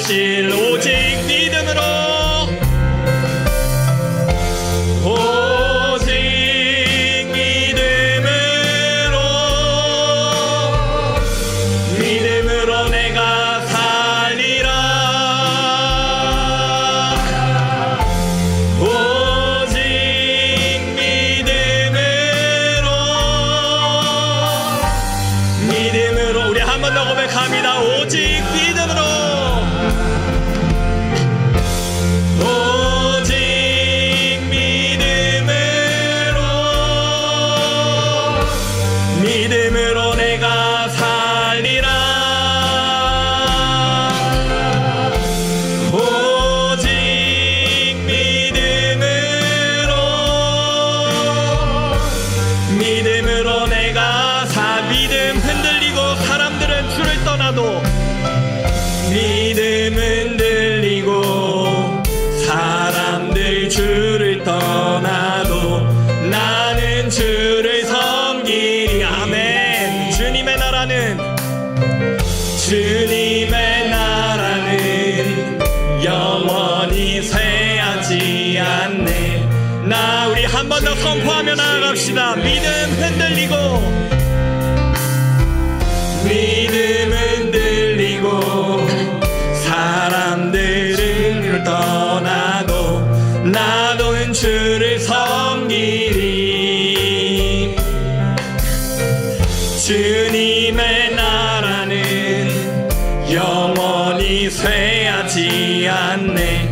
오직 믿음으로 오직 믿음으로 내가 살리라. 오직 믿음으로 우리 한 번 더 고백합니다. 오직 믿음으로 믿음으로 내가 살리라. 오직 믿음으로 내가 믿음 흔들리고 사람들은 주를 떠나도 믿음 흔들리고 사람들 주를 떠나도 나는 주를 섬기리. 아멘. 주님의 나라는 영원히 쇠하지 않네. 나 우리 한 번 더 선포하며 나아갑시다. 믿음 흔들리고 사람들은 떠나도 나는 주를 섬기리. 주님의 나라는 영원히 쇠하지 않네.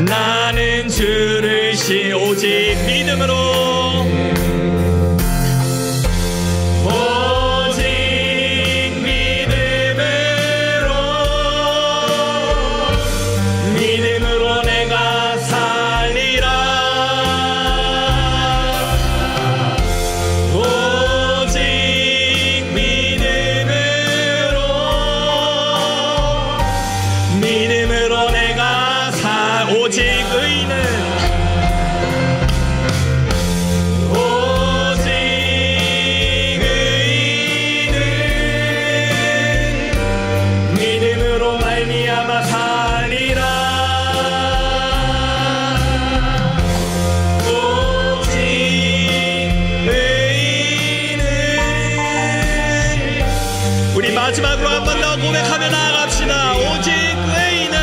나는 주를 오직 믿음으로 믿음으로 내가 살리라. 오직 믿음으로 내가 오직 의인은 마지막으로 한 번 더 고백하며 나아갑시다. 오직 의인은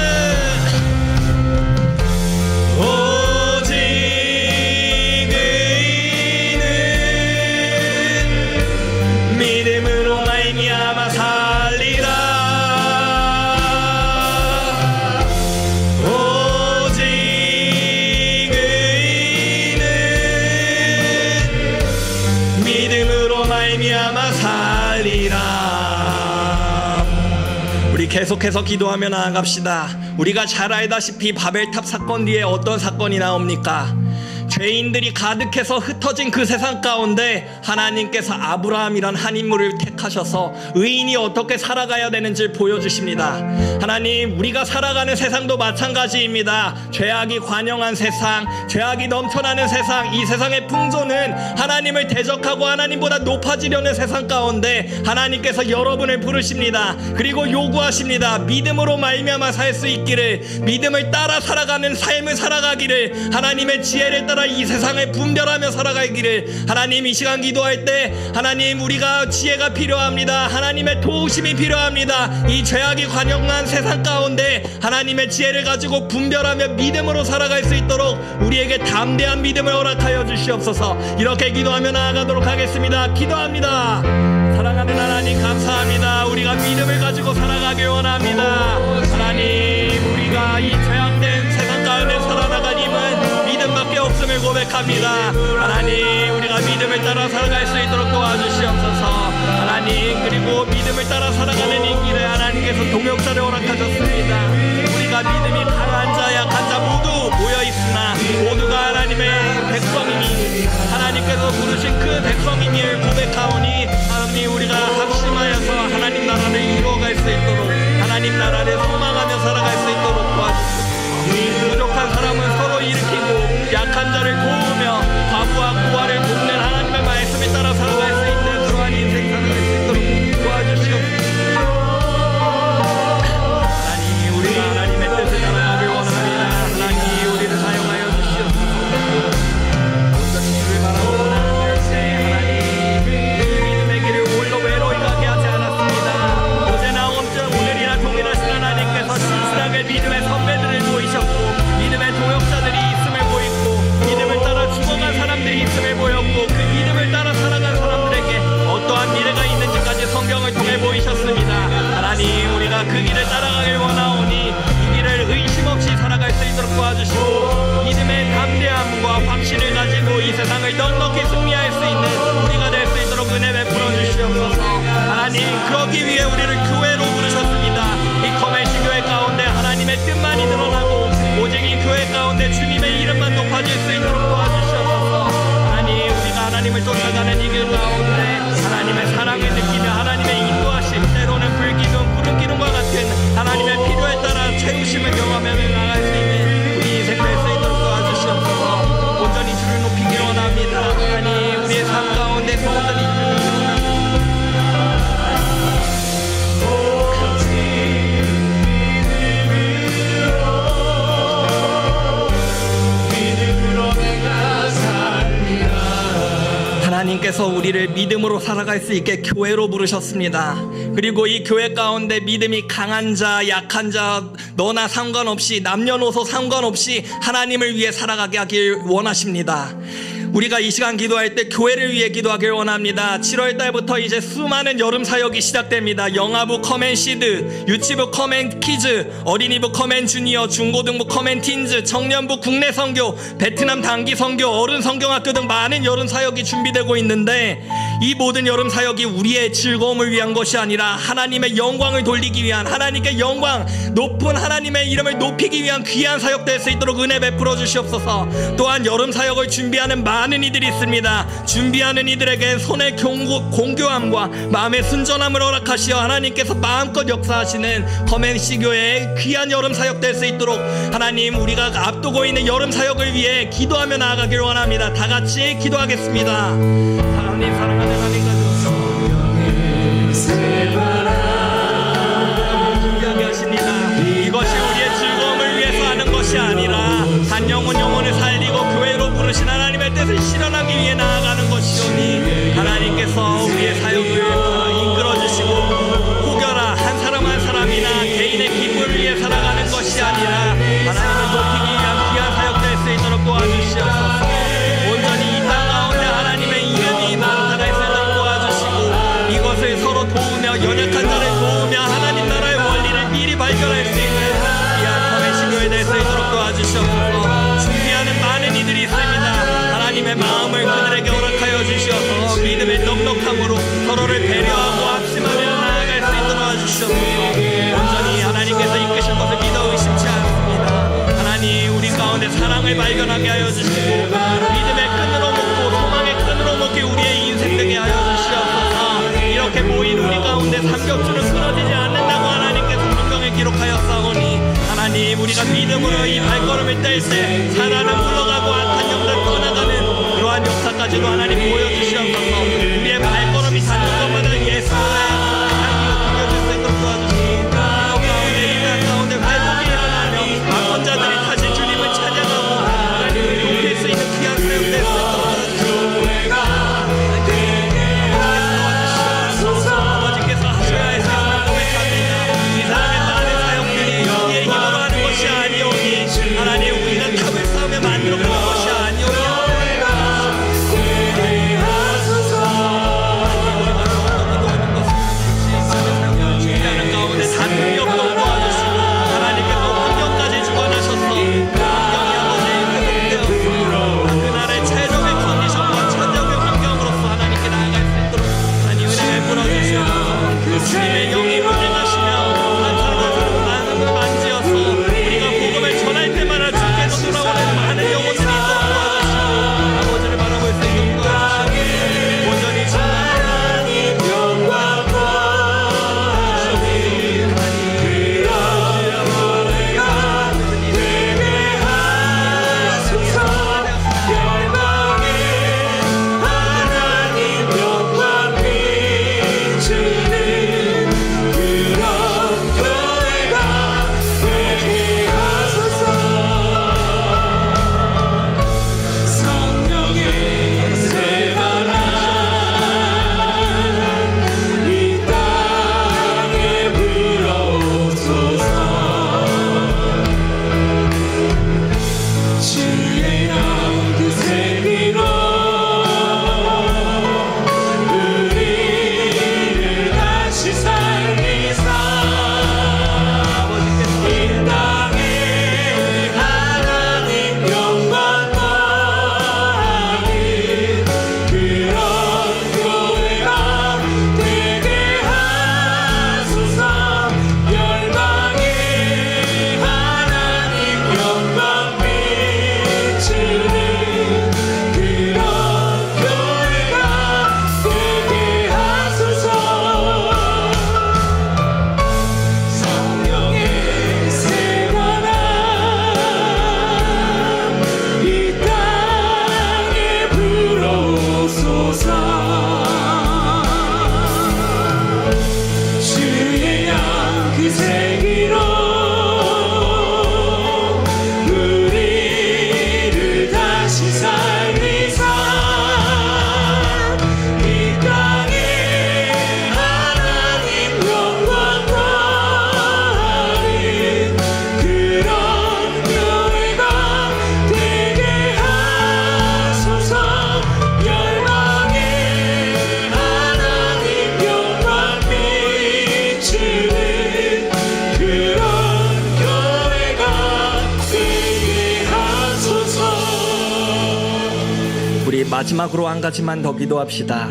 믿음으로 말미암아 살리라. 오직 의인은 믿음으로 말미암아 살리라. 우리 계속해서 기도하며 나아갑시다. 우리가 잘 알다시피 바벨탑 사건 뒤에 어떤 사건이 나옵니까? 죄인들이 가득해서 흩어진 그 세상 가운데 하나님께서 아브라함이란 한 인물을 택하셔서 의인이 어떻게 살아가야 되는지 보여주십니다. 하나님, 우리가 살아가는 세상도 마찬가지입니다. 죄악이 관영한 세상, 죄악이 넘쳐나는 세상, 이 세상의 풍조는 하나님을 대적하고 하나님보다 높아지려는 세상 가운데 하나님께서 여러분을 부르십니다. 그리고 요구하십니다. 믿음으로 말미암아 살 수 있기를, 믿음을 따라 살아가는 삶을 살아가기를, 하나님의 지혜를 따라 이 세상을 분별하며 살아가기를. 하나님, 이 시간 기도할 때 하나님, 우리가 지혜가 필요합니다. 하나님의 도우심이 필요합니다. 이 죄악이 관영한 세상 가운데 하나님의 지혜를 가지고 분별하며 믿음으로 살아갈 수 있도록 우리에게 담대한 믿음을 허락하여 주시옵소서. 이렇게 기도하며 나아가도록 하겠습니다. 기도합니다. 사랑하는 하나님, 감사합니다. 우리가 믿음을 가지고 살아가길 원합니다. 하나님, 우리가 이 죄악된 세상 가운데 살아나간 힘은 믿음밖에 없음을 고백합니다. 하나님, 우리가 믿음을 따라 살아갈 수 있도록 도와주시옵소서. 하나님, 그리고 믿음을 따라 살아가는 이 길에 하나님께서 동역자를 허락하셨습니다. 우리가 믿음이 강한 자 약한 자 모두 모여있으나 모두가 하나님의 백성이니 하나님께서 부르신 그 백성임을 고백하오니 하나님, 우리가 합심하여서 하나님 나라를 이루어갈 수 있도록, 하나님 나라를 소망하며 살아갈 수 있도록 도와주시옵소서. 부족한 사람은 서로 일으키고 약한 자를 도우며 과부와 고아를 돕는 하나님의 말씀에 따라 살아갈 수 있는 그러한 인생 살아갈 수 있도록 도와주시옵소서. 하나님, 우리가 하나님의 뜻을 따라가길 원합니다. 하나님, 우리를 사용하여 주시옵소서. 온전히 주를 바라보고 나아갈 때 하나님, 이 믿음의 길을 홀로 외로이 가게 하지 않았습니다. 어제나 오늘이나 동일하신 하나님께서 신실하게 믿음의 선배들을 보이셨고 믿음의 동역자들이 있음을 보이고 믿음을 따라 죽어간 사람들이 있음을 보였고 그 믿음을 따라 살아간 사람들에게 어떠한 미래가 있는지까지 성경을 통해 보이셨습니다. 하나님, 우리가 그 길을 따라가길 원하오니 이 길을 의심 없이 살아갈 수 있도록 도와주시고 믿음의 담대함과 확신을 가지고 이 세상을 넉넉히 승리할 수 있는 우리가 될 수 있도록 은혜 베풀어 주시옵소서. 하나님, 그러기 위해 우리를 교회로 부르셨습니다. 이 커맨시 교회 가운데 하나님의 뜻만이 드러나고 오직 이 교회 가운데 주님의 이름만 높아질 수 있도록 도와주시옵소서. 하나님, 우리가 하나님을 쫓아가는 이 길 가운데 하나님의 사랑을 느끼며 하나님의 인도하심, 때로는 불기둥, 구름 기둥과 같은 하나님의 필요에 따라 채우심을 경험하며 나갈 수 있는 우리 인생 될 수 있도록 도와주시옵소서. 온전히 주를 높이기 원합니다. 하나님, 우리의 삶 가운데서 온전히 주를 높이기 원합니다. 하나님께서 우리를 믿음으로 살아갈 수 있게 교회로 부르셨습니다. 그리고 이 교회 가운데 믿음이 강한 자, 약한 자, 너나 상관없이 남녀노소 상관없이 하나님을 위해 살아가게 하길 원하십니다. 우리가 이 시간 기도할 때 교회를 위해 기도하길 원합니다. 7월 달부터 이제 수많은 여름 사역이 시작됩니다. 영아부 커맨 시드, 유치부 커맨 키즈, 어린이부 커맨 주니어, 중고등부 커맨 틴즈, 청년부 국내 선교, 베트남 단기 선교, 어른 성경학교 등 많은 여름 사역이 준비되고 있는데 이 모든 여름 사역이 우리의 즐거움을 위한 것이 아니라 하나님의 영광을 돌리기 위한, 하나님께 영광, 높은 하나님의 이름을 높이기 위한 귀한 사역 될 수 있도록 은혜 베풀어 주시옵소서. 또한 여름 사역을 준비하는 많은 이들이 있습니다. 준비하는 이들에게 손의 공교함과 마음의 순전함을 허락하시어 하나님께서 마음껏 역사하시는 커맨시 교회의 귀한 여름 사역 될 수 있도록 하나님, 우리가 앞두고 있는 여름 사역을 위해 기도하며 나아가길 원합니다. 다 같이 기도하겠습니다. 하나님, 사랑하는 하나님 가족 준비하게 하십니다. 이것이 우리의 즐거움을 위해서 하는 것이 아니라 한 영혼을 살리고 교회로 부르신 하나님의 뜻을 실현하기 위해 나아가는 것이오니 하나님께서 우리의 사역을 이끌어주시고 따뜻함으로 서로를 배려하고 합심하며 나아갈 수 있도록 해주시옵소서. 온전히 하나님께서 이끄실 것을 믿어 의심치 않습니다. 하나님 우리 가운데 사랑을 발견하게 하여 주시고 믿음의 끈으로 묶고 소망의 끈으로 묶기 우리의 인생 되게 하여 주시옵소서. 이렇게 모인 우리 가운데 삼겹줄은 끊어지지 않는다고 하나님께서 성경에 기록하였사오니 하나님 우리가 믿음으로 이 발걸음을 뗄 때 사단은 물러가고 악한 영들 떠나가는 그러한 역사까지도 하나님 보여주시옵소서. 우리의 발걸음이 닿는 것마다 예수의 향기가 풍겨질 수 있도록 도와주시고 가운데 인간 가운데 회복이 일어나며 악권자들이 다시 주님을 찬양하고 하나님을 높일 수 있는 귀한 사역 될수 있도록 도와주시고 아버지께서 하셔야 할 세상을 고백합니다. 이 사람의 많은 사역들이 우리의 힘으로 하는 것이 아니오니 하나님 우리가 탑을 쌓으며 만들어가는 것이 아니오니 준비하는 가운데 다툼이 없도록 도와주시고 하나님께서 환경까지 주관하셔서 환경이 아버지의 회복되어서 그날의 최종의 컨디션과 최적의 환경으로서 하나님께 나아갈 수 있도록 하나님 은혜를 부어주시옵소서. 주님의 영이 운행하시며 한사람을 마음을 만지어서 우리가 복음을 전할 때마다 주께로 돌아오는 많은 영혼들이 있도록 도와주시고 아버지를 바라볼 수 있도록 도와주시고 온전히 하나님 영광 마지막으로 한 가지만 더 기도합시다.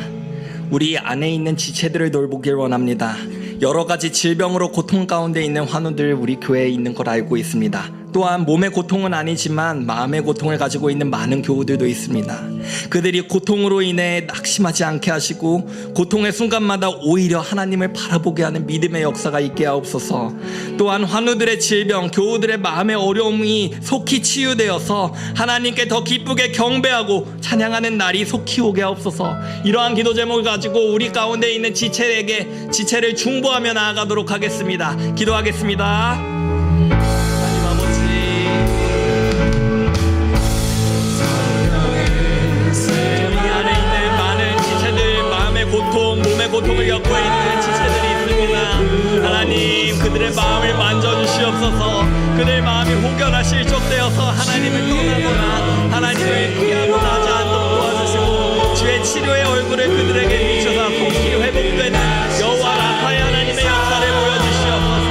우리 안에 있는 지체들을 돌보길 원합니다. 여러 가지 질병으로 고통 가운데 있는 환우들 우리 교회에 있는 걸 알고 있습니다. 또한 몸의 고통은 아니지만 마음의 고통을 가지고 있는 많은 교우들도 있습니다. 그들이 고통으로 인해 낙심하지 않게 하시고 고통의 순간마다 오히려 하나님을 바라보게 하는 믿음의 역사가 있게 하옵소서. 또한 환우들의 질병, 교우들의 마음의 어려움이 속히 치유되어서 하나님께 더 기쁘게 경배하고 찬양하는 날이 속히 오게 하옵소서. 이러한 기도 제목을 가지고 우리 가운데 있는 지체에게 지체를 중보하며 나아가도록 하겠습니다. 기도하겠습니다. 고통, 몸의 고통을 겪고 있는 지체들이 있습니다. 하나님 그들의 마음을 만져주시옵소서. 그들의 마음이 혹여나 실족되어서 하나님을 떠나거나 하나님을 피하고 나지 않도록 도와주시고 주의 치료의 얼굴을 그들에게 비춰서 속히 회복되는 여호와 라파의 하나님의 역사를 보여주시옵소서.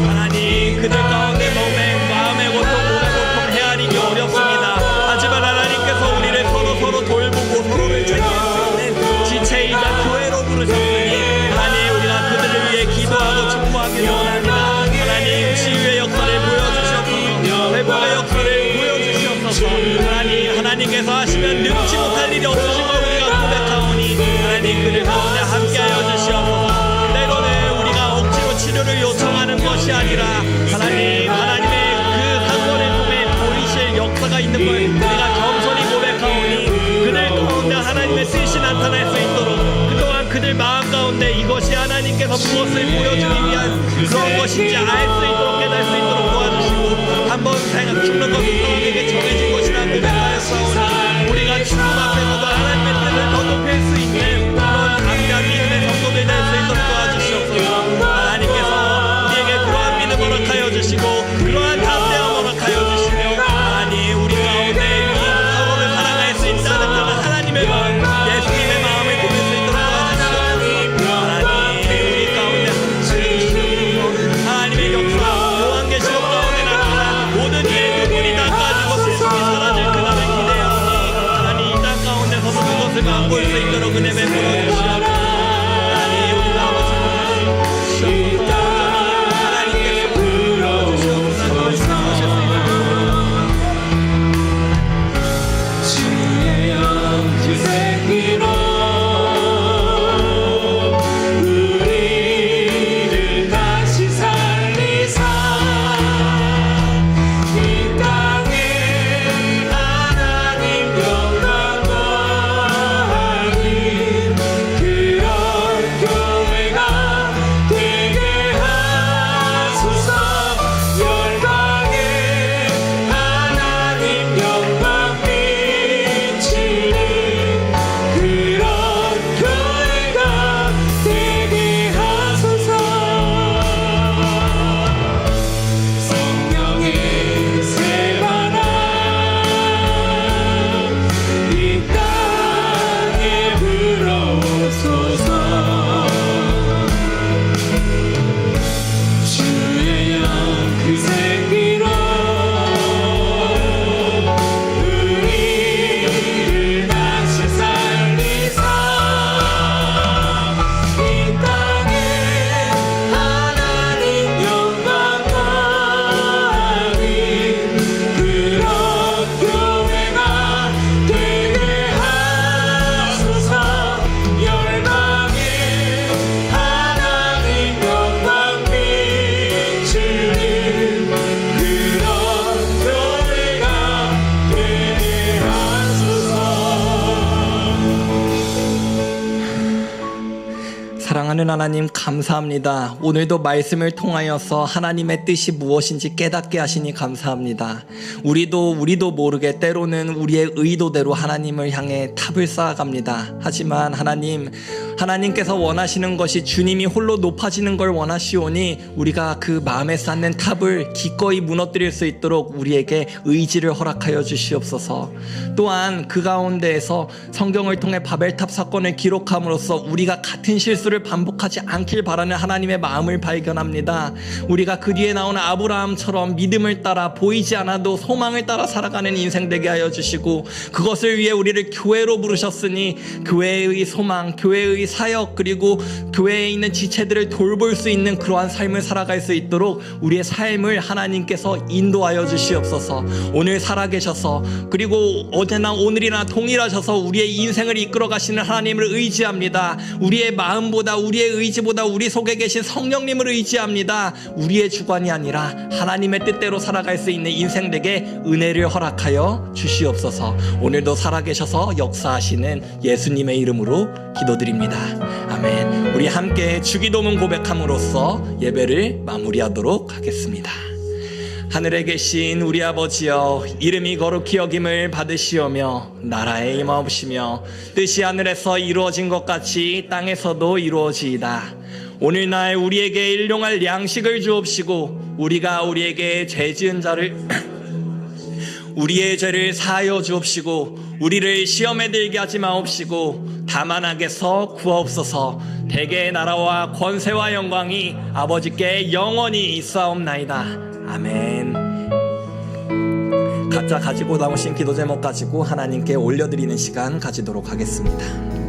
하나님 그들 가운데 마음의 고통, 몸의 고통 헤아리기 어렵습니다. 하지만 하나님께서 우리를 서로 돌보고 서로를 챙길 수 있는 지체이자 교회로 아니라 하나님의 그 사건을 통해 보이실 역사가 있는 걸 우리가 겸손히 고백하오니 그들 가운데 하나님의 뜻이 나타날 수 있도록 그동안 그들 마음 가운데 이것이 하나님께서 무엇을 보여주기 위한 그런 것인지 알 수 있도록 깨달을 수 있도록 도와주시고 한번 죽는 것은 사람에게 정해진 것이라 고백하였사오니 우리가 죽음 앞에서도 하나님의 뜻을 더 높일 수 있는 그런 담대한 믿음의 성도들 될 수 있도록 도와주시옵소서. 하나님께서 우리에게 그러한 믿음 허락하여 주시고 그러한 담대함 허락하여 주시며 하나님 우리 가운데 이 서로를 사랑할 수 있다는 그런 하나님의 마음 예수님의 마음을 보일 수 있도록 도와주시옵소서. 하나님 우리 가운데 하나님의 역사 요한계시록 가운데 나타난 모든 이의 눈물이 다 가지고 슬픔이 사라질 그날을 기대하오니 하나님 이 땅 가운데서도 그것을 맛볼 수 있도록 은혜 베풀어 주시옵소서. 하나님 우리 아버지 주옵소서. 하나님께서 불러주시옵소서. 주의 영 그 새끼로 우리를 다시 살리사 이 땅에 하나님 영광 더하니 그런 교회가 되게 하소서. 열방에 하나님 영광 비치는 그런 교회가 되게 하소서. 성령의 새 바람 이 땅에 불어오소서. 주의 영 그 새끼로 우리를 다시 살리사 이 땅에 하나님 영광 더하니 그런 교회가 되게 하소서. 열방에 하나님 영광 비추는 그런 교회가 되게 하소서. 사랑하는 하나님 감사합니다. 오늘도 말씀을 통하여서 하나님의 뜻이 무엇인지 깨닫게 하시니 감사합니다. 우리도 모르게 때로는 우리의 의도대로 하나님을 향해 탑을 쌓아갑니다. 하지만 하나님께서 원하시는 것이 주님이 홀로 높아지는 걸 원하시오니 우리가 그 마음에 쌓는 탑을 기꺼이 무너뜨릴 수 있도록 우리에게 의지를 허락하여 주시옵소서. 또한 그 가운데에서 성경을 통해 바벨탑 사건을 기록함으로써 우리가 같은 실수를 반복하지 않길 바라는 하나님의 마음을 발견합니다. 우리가 그 뒤에 나오는 아브라함처럼 믿음을 따라 보이지 않아도 소망을 따라 살아가는 인생 되게 하여 주시고 그것을 위해 우리를 교회로 부르셨으니 교회의 소망, 교회의 사역 그리고 교회에 있는 지체들을 돌볼 수 있는 그러한 삶을 살아갈 수 있도록 우리의 삶을 하나님께서 인도하여 주시옵소서. 오늘 살아계셔서 그리고 어제나 오늘이나 동일하셔서 우리의 인생을 이끌어 가시는 하나님을 의지합니다. 우리의 마음보다 우리의 의지보다 우리 속에 계신 성령님을 의지합니다. 우리의 주관이 아니라 하나님의 뜻대로 살아갈 수 있는 인생 되게 은혜를 허락하여 주시옵소서. 오늘도 살아계셔서 역사하시는 예수님의 이름으로 기도드립니다. 아멘. 우리 함께 주기도문 고백함으로써 예배를 마무리하도록 하겠습니다. 하늘에 계신 우리 아버지여, 이름이 거룩히 여김을 받으시오며 나라에 임하옵시며 뜻이 하늘에서 이루어진 것 같이 땅에서도 이루어지이다. 오늘날 우리에게 일용할 양식을 주옵시고 우리가 우리에게 죄 지은 자를 우리의 죄를 사하여 주옵시고 우리를 시험에 들게 하지 마옵시고 다만 악에서 구하옵소서. 대개의 나라와 권세와 영광이 아버지께 영원히 있사옵나이다. 아멘. 각자 가지고 나오신 기도 제목 가지고 하나님께 올려드리는 시간 가지도록 하겠습니다.